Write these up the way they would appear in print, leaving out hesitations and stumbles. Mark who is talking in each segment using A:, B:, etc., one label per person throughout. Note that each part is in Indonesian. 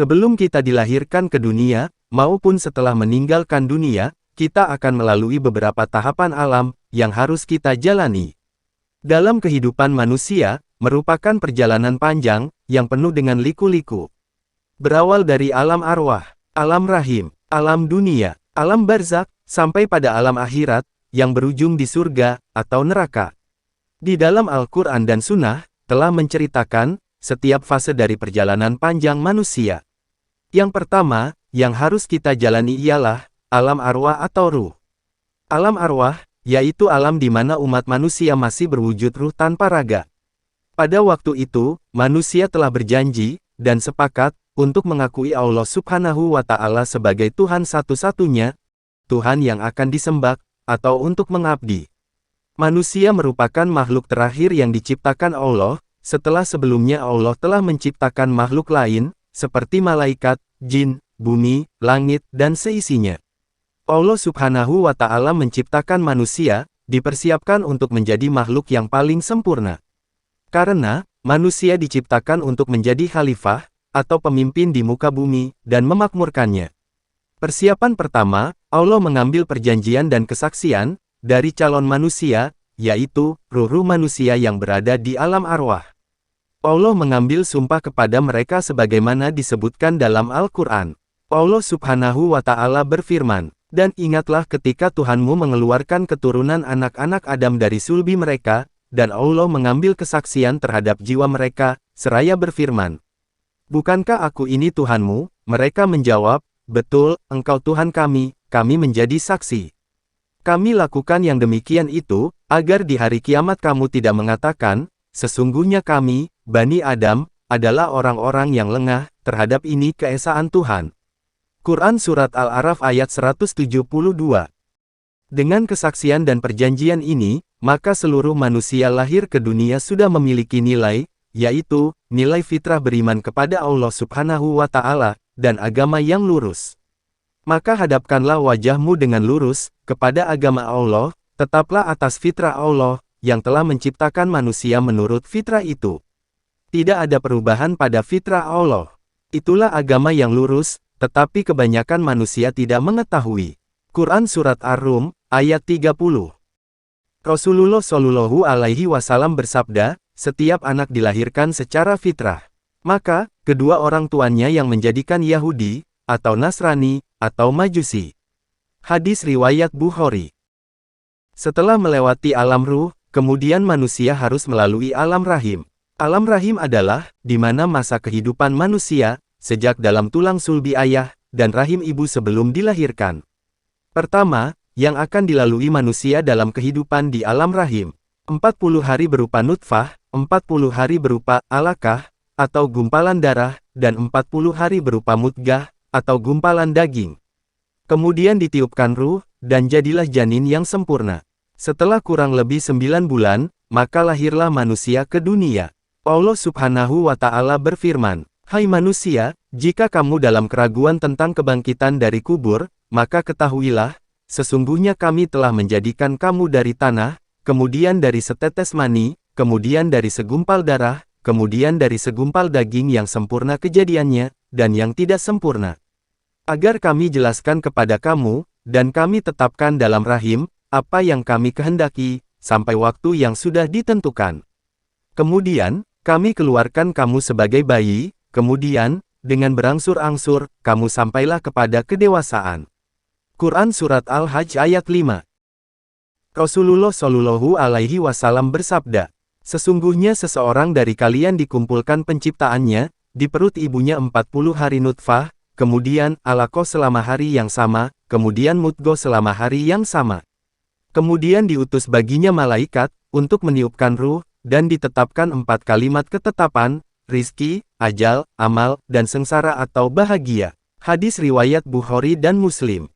A: Sebelum kita dilahirkan ke dunia, maupun setelah meninggalkan dunia, kita akan melalui beberapa tahapan alam yang harus kita jalani. Dalam kehidupan manusia, merupakan perjalanan panjang yang penuh dengan liku-liku. Berawal dari alam arwah, alam rahim, alam dunia, alam barzakh, sampai pada alam akhirat, yang berujung di surga atau neraka. Di dalam Al-Quran dan Sunnah, telah menceritakan setiap fase dari perjalanan panjang manusia. Yang pertama, yang harus kita jalani ialah alam arwah atau ruh. Alam arwah, yaitu alam di mana umat manusia masih berwujud ruh tanpa raga. Pada waktu itu, manusia telah berjanji dan sepakat untuk mengakui Allah Subhanahu wa Ta'ala sebagai Tuhan satu-satunya, Tuhan yang akan disembah, atau untuk mengabdi. Manusia merupakan makhluk terakhir yang diciptakan Allah, setelah sebelumnya Allah telah menciptakan makhluk lain, seperti malaikat, jin, bumi, langit, dan seisinya. Allah Subhanahu wa Ta'ala menciptakan manusia, dipersiapkan untuk menjadi makhluk yang paling sempurna. Karena, manusia diciptakan untuk menjadi khalifah, atau pemimpin di muka bumi, dan memakmurkannya. Persiapan pertama, Allah mengambil perjanjian dan kesaksian dari calon manusia, yaitu ruh-ruh manusia yang berada di alam arwah. Allah mengambil sumpah kepada mereka sebagaimana disebutkan dalam Al-Quran. Allah Subhanahu wa Ta'ala berfirman, "Dan ingatlah ketika Tuhanmu mengeluarkan keturunan anak-anak Adam dari sulbi mereka, dan Allah mengambil kesaksian terhadap jiwa mereka, seraya berfirman, 'Bukankah aku ini Tuhanmu?' Mereka menjawab, 'Betul, engkau Tuhan kami menjadi saksi.' Kami lakukan yang demikian itu, agar di hari kiamat kamu tidak mengatakan, 'Sesungguhnya kami, Bani Adam, adalah orang-orang yang lengah terhadap ini keesaan Tuhan.'" Quran Surat Al-A'raf ayat 172. Dengan kesaksian dan perjanjian ini, maka seluruh manusia lahir ke dunia sudah memiliki nilai, yaitu nilai fitrah beriman kepada Allah Subhanahu wa Ta'ala, dan agama yang lurus. Maka hadapkanlah wajahmu dengan lurus kepada agama Allah, tetaplah atas fitrah Allah, yang telah menciptakan manusia menurut fitrah itu. Tidak ada perubahan pada fitrah Allah. Itulah agama yang lurus, tetapi kebanyakan manusia tidak mengetahui. Quran Surat Ar-Rum, ayat 30. Rasulullah Shallallahu Alaihi Wasallam bersabda, "Setiap anak dilahirkan secara fitrah. Maka, kedua orang tuanya yang menjadikan Yahudi, atau Nasrani, atau Majusi." Hadis riwayat Bukhari. Setelah melewati alam ruh, kemudian manusia harus melalui alam rahim. Alam rahim adalah, di mana masa kehidupan manusia, sejak dalam tulang sulbi ayah, dan rahim ibu sebelum dilahirkan. Pertama, yang akan dilalui manusia dalam kehidupan di alam rahim. 40 hari berupa nutfah, 40 hari berupa alaqah, atau gumpalan darah, dan 40 hari berupa mudghah, atau gumpalan daging. Kemudian ditiupkan ruh, dan jadilah janin yang sempurna. Setelah kurang lebih 9 bulan, maka lahirlah manusia ke dunia. Allah Subhanahu wa Ta'ala berfirman, "Hai manusia, jika kamu dalam keraguan tentang kebangkitan dari kubur, maka ketahuilah, sesungguhnya kami telah menjadikan kamu dari tanah, kemudian dari setetes mani, kemudian dari segumpal darah, kemudian dari segumpal daging yang sempurna kejadiannya, dan yang tidak sempurna. Agar kami jelaskan kepada kamu, dan kami tetapkan dalam rahim, apa yang kami kehendaki, sampai waktu yang sudah ditentukan. Kemudian, kami keluarkan kamu sebagai bayi, kemudian, dengan berangsur-angsur, kamu sampailah kepada kedewasaan." Quran Surat Al-Hajj ayat 5. Rasulullah Shallallahu Alaihi Wasallam bersabda, "Sesungguhnya seseorang dari kalian dikumpulkan penciptaannya, di perut ibunya 40 hari nutfah, kemudian alaqah selama hari yang sama, kemudian mudghah selama hari yang sama. Kemudian diutus baginya malaikat, untuk meniupkan ruh, dan ditetapkan 4 kalimat ketetapan, rizki, ajal, amal, dan sengsara atau bahagia." Hadis riwayat Bukhari dan Muslim.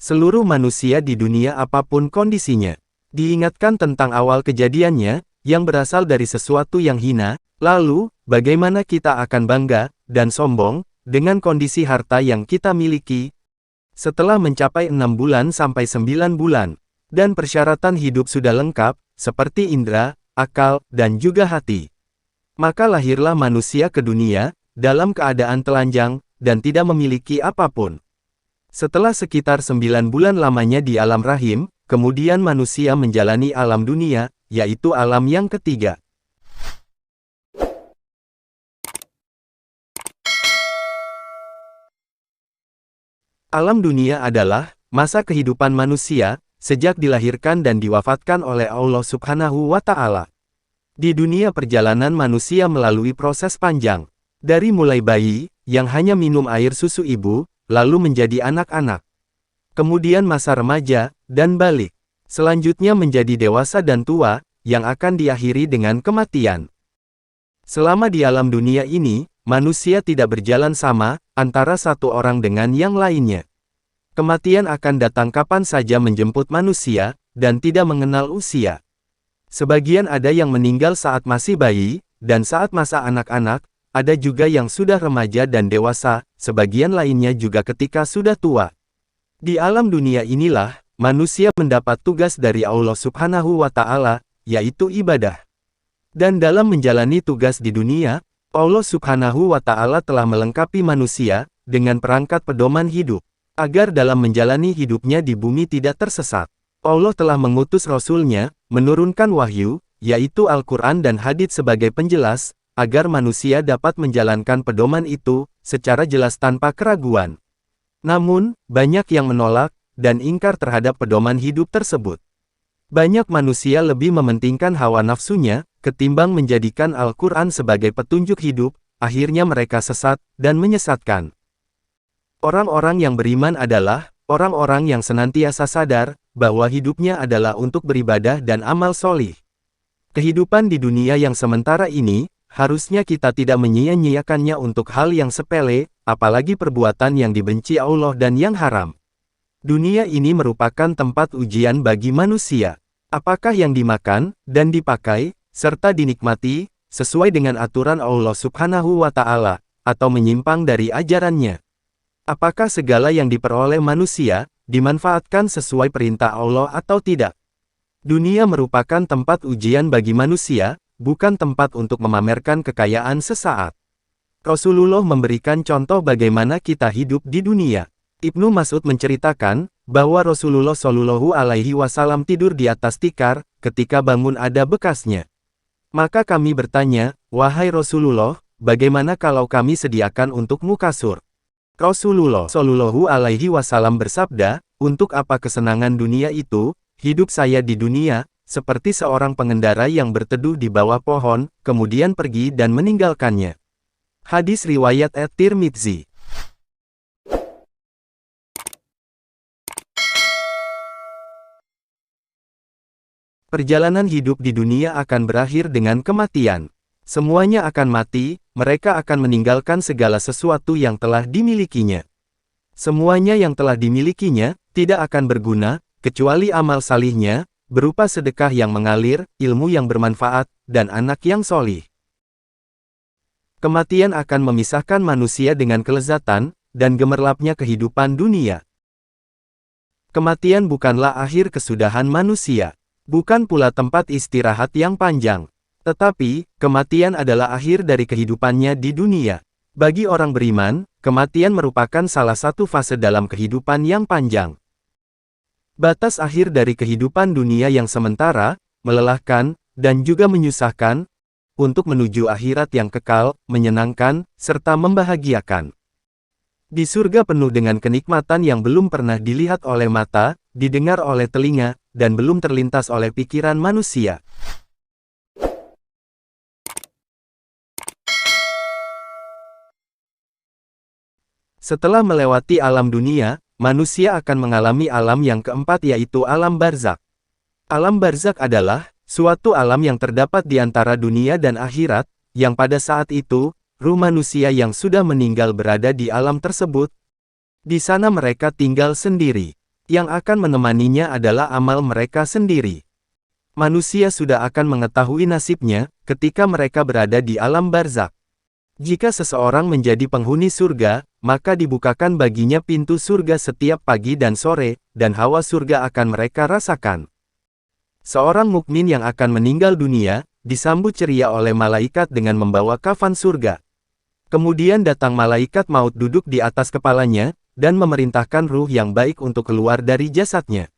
A: Seluruh manusia di dunia apapun kondisinya, diingatkan tentang awal kejadiannya, yang berasal dari sesuatu yang hina, lalu, bagaimana kita akan bangga, dan sombong, dengan kondisi harta yang kita miliki, setelah mencapai 6 bulan sampai 9 bulan, dan persyaratan hidup sudah lengkap, seperti indera, akal, dan juga hati. Maka lahirlah manusia ke dunia, dalam keadaan telanjang, dan tidak memiliki apapun. Setelah sekitar 9 bulan lamanya di alam rahim, kemudian manusia menjalani alam dunia, yaitu alam yang ketiga. Alam dunia adalah masa kehidupan manusia, sejak dilahirkan dan diwafatkan oleh Allah Subhanahu wa Ta'ala. Di dunia perjalanan manusia melalui proses panjang, dari mulai bayi, yang hanya minum air susu ibu, lalu menjadi anak-anak. Kemudian masa remaja, dan balik. Selanjutnya menjadi dewasa dan tua, yang akan diakhiri dengan kematian. Selama di alam dunia ini, manusia tidak berjalan sama, antara satu orang dengan yang lainnya. Kematian akan datang kapan saja menjemput manusia, dan tidak mengenal usia. Sebagian ada yang meninggal saat masih bayi, dan saat masa anak-anak, ada juga yang sudah remaja dan dewasa, sebagian lainnya juga ketika sudah tua. Di alam dunia inilah, manusia mendapat tugas dari Allah Subhanahu wa Ta'ala, yaitu ibadah. Dan dalam menjalani tugas di dunia, Allah Subhanahu wa Ta'ala telah melengkapi manusia dengan perangkat pedoman hidup, agar dalam menjalani hidupnya di bumi tidak tersesat. Allah telah mengutus Rasul-Nya, menurunkan wahyu, yaitu Al-Quran dan hadits sebagai penjelas, agar manusia dapat menjalankan pedoman itu secara jelas tanpa keraguan. Namun, banyak yang menolak dan ingkar terhadap pedoman hidup tersebut. Banyak manusia lebih mementingkan hawa nafsunya, ketimbang menjadikan Al-Quran sebagai petunjuk hidup, akhirnya mereka sesat, dan menyesatkan. Orang-orang yang beriman adalah, orang-orang yang senantiasa sadar, bahwa hidupnya adalah untuk beribadah dan amal solih. Kehidupan di dunia yang sementara ini, harusnya kita tidak menyia-nyiakannya untuk hal yang sepele, apalagi perbuatan yang dibenci Allah dan yang haram. Dunia ini merupakan tempat ujian bagi manusia. Apakah yang dimakan, dan dipakai, serta dinikmati, sesuai dengan aturan Allah Subhanahu wa Ta'ala, atau menyimpang dari ajarannya? Apakah segala yang diperoleh manusia, dimanfaatkan sesuai perintah Allah atau tidak? Dunia merupakan tempat ujian bagi manusia, bukan tempat untuk memamerkan kekayaan sesaat. Rasulullah memberikan contoh bagaimana kita hidup di dunia. Ibnu Mas'ud menceritakan, bahwa Rasulullah Shallallahu Alaihi Wasallam tidur di atas tikar, ketika bangun ada bekasnya. Maka kami bertanya, wahai Rasulullah, bagaimana kalau kami sediakan untukmu kasur? Rasulullah Shallallahu Alaihi Wasallam bersabda, untuk apa kesenangan dunia itu, hidup saya di dunia, seperti seorang pengendara yang berteduh di bawah pohon, kemudian pergi dan meninggalkannya. Hadis riwayat At-Tirmidzi. Perjalanan hidup di dunia akan berakhir dengan kematian. Semuanya akan mati, mereka akan meninggalkan segala sesuatu yang telah dimilikinya. Semuanya yang telah dimilikinya, tidak akan berguna, kecuali amal salihnya, berupa sedekah yang mengalir, ilmu yang bermanfaat, dan anak yang solih. Kematian akan memisahkan manusia dengan kelezatan, dan gemerlapnya kehidupan dunia. Kematian bukanlah akhir kesudahan manusia. Bukan pula tempat istirahat yang panjang. Tetapi, kematian adalah akhir dari kehidupannya di dunia. Bagi orang beriman, kematian merupakan salah satu fase dalam kehidupan yang panjang. Batas akhir dari kehidupan dunia yang sementara, melelahkan, dan juga menyusahkan, untuk menuju akhirat yang kekal, menyenangkan, serta membahagiakan. Di surga penuh dengan kenikmatan yang belum pernah dilihat oleh mata, didengar oleh telinga, dan belum terlintas oleh pikiran manusia. Setelah melewati alam dunia, manusia akan mengalami alam yang keempat yaitu alam barzakh. Alam barzakh adalah suatu alam yang terdapat di antara dunia dan akhirat, yang pada saat itu, ruh manusia yang sudah meninggal berada di alam tersebut. Di sana mereka tinggal sendiri. Yang akan menemaninya adalah amal mereka sendiri. Manusia sudah akan mengetahui nasibnya, ketika mereka berada di alam barzakh. Jika seseorang menjadi penghuni surga, maka dibukakan baginya pintu surga setiap pagi dan sore, dan hawa surga akan mereka rasakan. Seorang mukmin yang akan meninggal dunia, disambut ceria oleh malaikat dengan membawa kafan surga. Kemudian datang malaikat maut duduk di atas kepalanya, dan memerintahkan ruh yang baik untuk keluar dari jasadnya.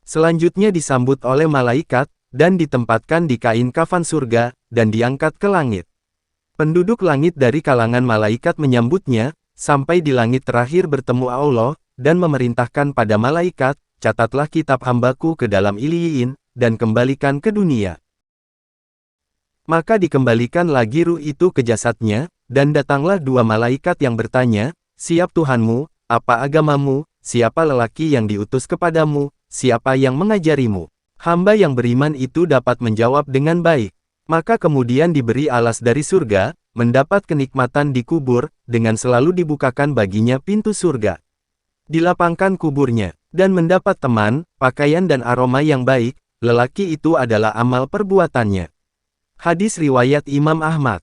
A: Selanjutnya disambut oleh malaikat, dan ditempatkan di kain kafan surga, dan diangkat ke langit. Penduduk langit dari kalangan malaikat menyambutnya, sampai di langit terakhir bertemu Allah, dan memerintahkan pada malaikat, catatlah kitab hambaku ke dalam Iliyin, dan kembalikan ke dunia. Maka dikembalikan lagi ruh itu ke jasadnya, dan datanglah dua malaikat yang bertanya, siap Tuhanmu, apa agamamu, siapa lelaki yang diutus kepadamu, siapa yang mengajarimu. Hamba yang beriman itu dapat menjawab dengan baik. Maka kemudian diberi alas dari surga, mendapat kenikmatan di kubur, dengan selalu dibukakan baginya pintu surga. Dilapangkan kuburnya, dan mendapat teman, pakaian dan aroma yang baik, lelaki itu adalah amal perbuatannya. Hadis riwayat Imam Ahmad.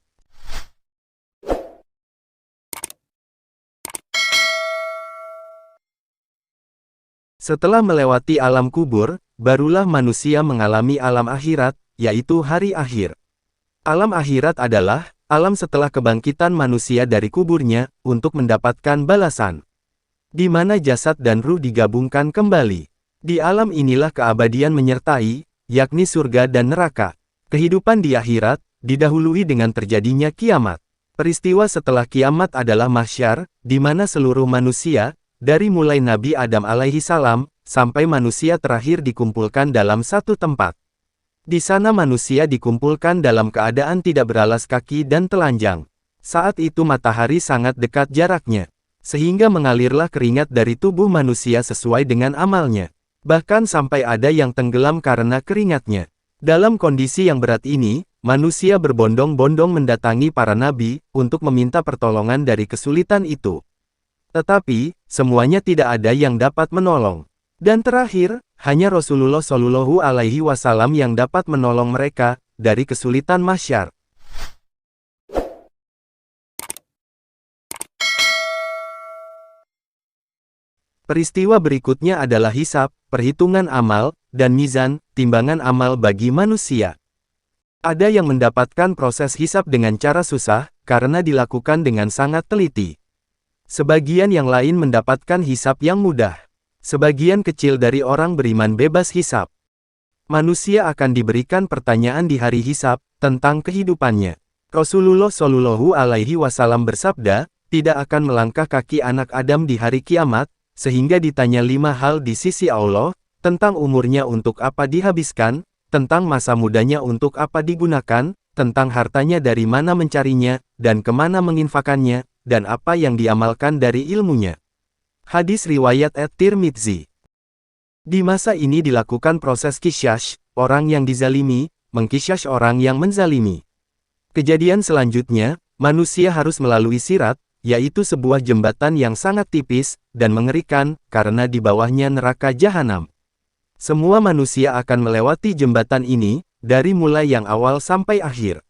A: Setelah melewati alam kubur, barulah manusia mengalami alam akhirat, yaitu hari akhir. Alam akhirat adalah alam setelah kebangkitan manusia dari kuburnya, untuk mendapatkan balasan. Di mana jasad dan ruh digabungkan kembali. Di alam inilah keabadian menyertai, yakni surga dan neraka. Kehidupan di akhirat, didahului dengan terjadinya kiamat. Peristiwa setelah kiamat adalah mahsyar, di mana seluruh manusia, dari mulai Nabi Adam alaihi salam, sampai manusia terakhir dikumpulkan dalam satu tempat. Di sana manusia dikumpulkan dalam keadaan tidak beralas kaki dan telanjang. Saat itu matahari sangat dekat jaraknya, sehingga mengalirlah keringat dari tubuh manusia sesuai dengan amalnya. Bahkan sampai ada yang tenggelam karena keringatnya. Dalam kondisi yang berat ini, manusia berbondong-bondong mendatangi para nabi, untuk meminta pertolongan dari kesulitan itu. Tetapi, semuanya tidak ada yang dapat menolong. Dan terakhir, hanya Rasulullah Shallallahu Alaihi Wasallam yang dapat menolong mereka dari kesulitan mahsyar. Peristiwa berikutnya adalah hisab, perhitungan amal, dan mizan, timbangan amal bagi manusia. Ada yang mendapatkan proses hisab dengan cara susah, karena dilakukan dengan sangat teliti. Sebagian yang lain mendapatkan hisab yang mudah. Sebagian kecil dari orang beriman bebas hisab. Manusia akan diberikan pertanyaan di hari hisab, tentang kehidupannya. Rasulullah Shallallahu Alaihi Wasallam bersabda, tidak akan melangkah kaki anak Adam di hari kiamat, sehingga ditanya 5 hal di sisi Allah, tentang umurnya untuk apa dihabiskan, tentang masa mudanya untuk apa digunakan, tentang hartanya dari mana mencarinya, dan kemana menginfakannya, dan apa yang diamalkan dari ilmunya. Hadis riwayat At-Tirmidzi. Di masa ini dilakukan proses qisas, orang yang dizalimi, mengqisas orang yang menzalimi. Kejadian selanjutnya, manusia harus melalui sirat, yaitu sebuah jembatan yang sangat tipis, dan mengerikan, karena di bawahnya neraka jahanam. Semua manusia akan melewati jembatan ini, dari mulai yang awal sampai akhir.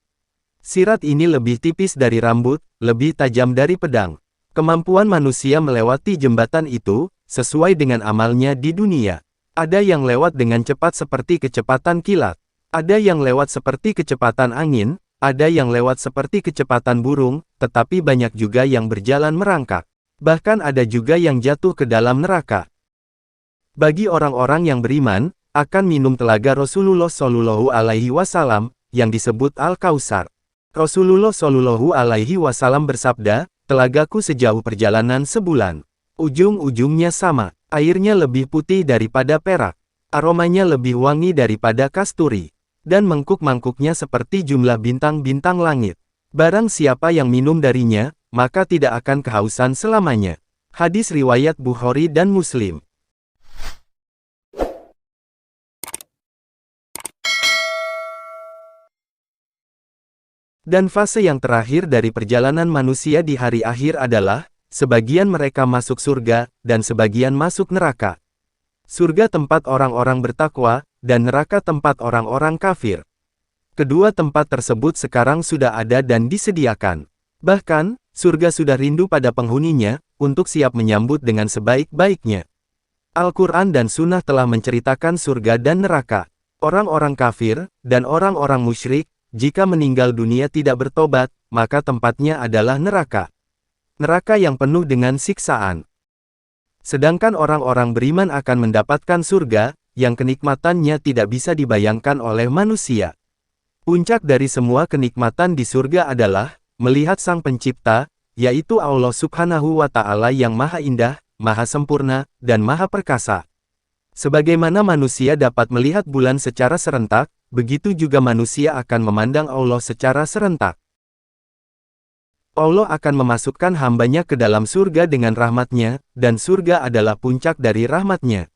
A: Sirat ini lebih tipis dari rambut, lebih tajam dari pedang. Kemampuan manusia melewati jembatan itu, sesuai dengan amalnya di dunia. Ada yang lewat dengan cepat seperti kecepatan kilat. Ada yang lewat seperti kecepatan angin, ada yang lewat seperti kecepatan burung, tetapi banyak juga yang berjalan merangkak. Bahkan ada juga yang jatuh ke dalam neraka. Bagi orang-orang yang beriman, akan minum telaga Rasulullah Shallallahu Alaihi Wasallam, yang disebut Al-Kautsar. Rasulullah Shallallahu Alaihi Wasallam bersabda, telagaku sejauh perjalanan sebulan. Ujung-ujungnya sama, airnya lebih putih daripada perak, aromanya lebih wangi daripada kasturi, dan mangkuk-mangkuknya seperti jumlah bintang-bintang langit. Barang siapa yang minum darinya, maka tidak akan kehausan selamanya. Hadis riwayat Bukhari dan Muslim. Dan fase yang terakhir dari perjalanan manusia di hari akhir adalah, sebagian mereka masuk surga, dan sebagian masuk neraka. Surga tempat orang-orang bertakwa, dan neraka tempat orang-orang kafir. Kedua tempat tersebut sekarang sudah ada dan disediakan. Bahkan, surga sudah rindu pada penghuninya, untuk siap menyambut dengan sebaik-baiknya. Al-Quran dan Sunnah telah menceritakan surga dan neraka. Orang-orang kafir, dan orang-orang musyrik, jika meninggal dunia tidak bertobat, maka tempatnya adalah neraka. Neraka yang penuh dengan siksaan. Sedangkan orang-orang beriman akan mendapatkan surga, yang kenikmatannya tidak bisa dibayangkan oleh manusia. Puncak dari semua kenikmatan di surga adalah melihat Sang Pencipta, yaitu Allah Subhanahu wa Ta'ala yang Maha Indah, Maha Sempurna, dan Maha Perkasa. Sebagaimana manusia dapat melihat bulan secara serentak, begitu juga manusia akan memandang Allah secara serentak. Allah akan memasukkan hambanya ke dalam surga dengan rahmatnya, dan surga adalah puncak dari rahmatnya.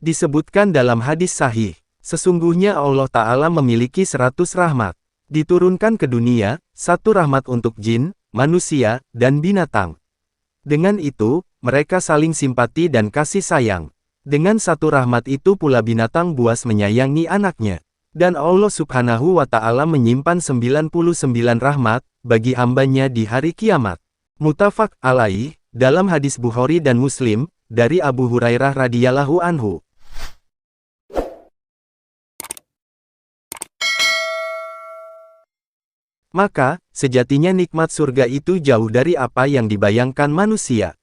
A: Disebutkan dalam hadis sahih, sesungguhnya Allah Ta'ala memiliki 100 rahmat. Diturunkan ke dunia, 1 rahmat untuk jin, manusia, dan binatang. Dengan itu, mereka saling simpati dan kasih sayang. Dengan 1 rahmat itu pula binatang buas menyayangi anaknya. Dan Allah Subhanahu wa Ta'ala menyimpan 99 rahmat bagi hambanya di hari kiamat. Muttafaq alaih, dalam hadis Bukhari dan Muslim, dari Abu Hurairah radhiyallahu anhu. Maka, sejatinya nikmat surga itu jauh dari apa yang dibayangkan manusia.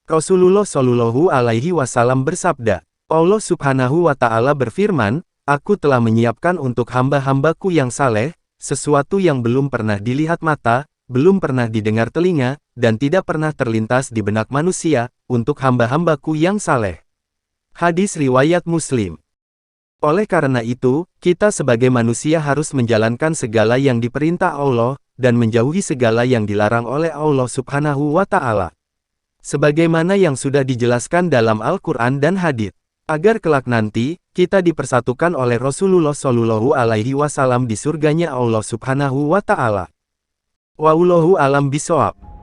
A: Rasulullah Shallallahu Alaihi Wasallam bersabda, Allah Subhanahu wa Ta'ala berfirman, Aku telah menyiapkan untuk hamba-hambaku yang saleh, sesuatu yang belum pernah dilihat mata, belum pernah didengar telinga, dan tidak pernah terlintas di benak manusia, untuk hamba-hambaku yang saleh. Hadis riwayat Muslim. Oleh karena itu, kita sebagai manusia harus menjalankan segala yang diperintah Allah, dan menjauhi segala yang dilarang oleh Allah Subhanahu wa Ta'ala. Sebagaimana yang sudah dijelaskan dalam Al-Quran dan hadits, agar kelak nanti, kita dipersatukan oleh Rasulullah Shallallahu Alaihi Wasallam di surganya Allah Subhanahu wa Ta'ala. Wallahu alam bishawab.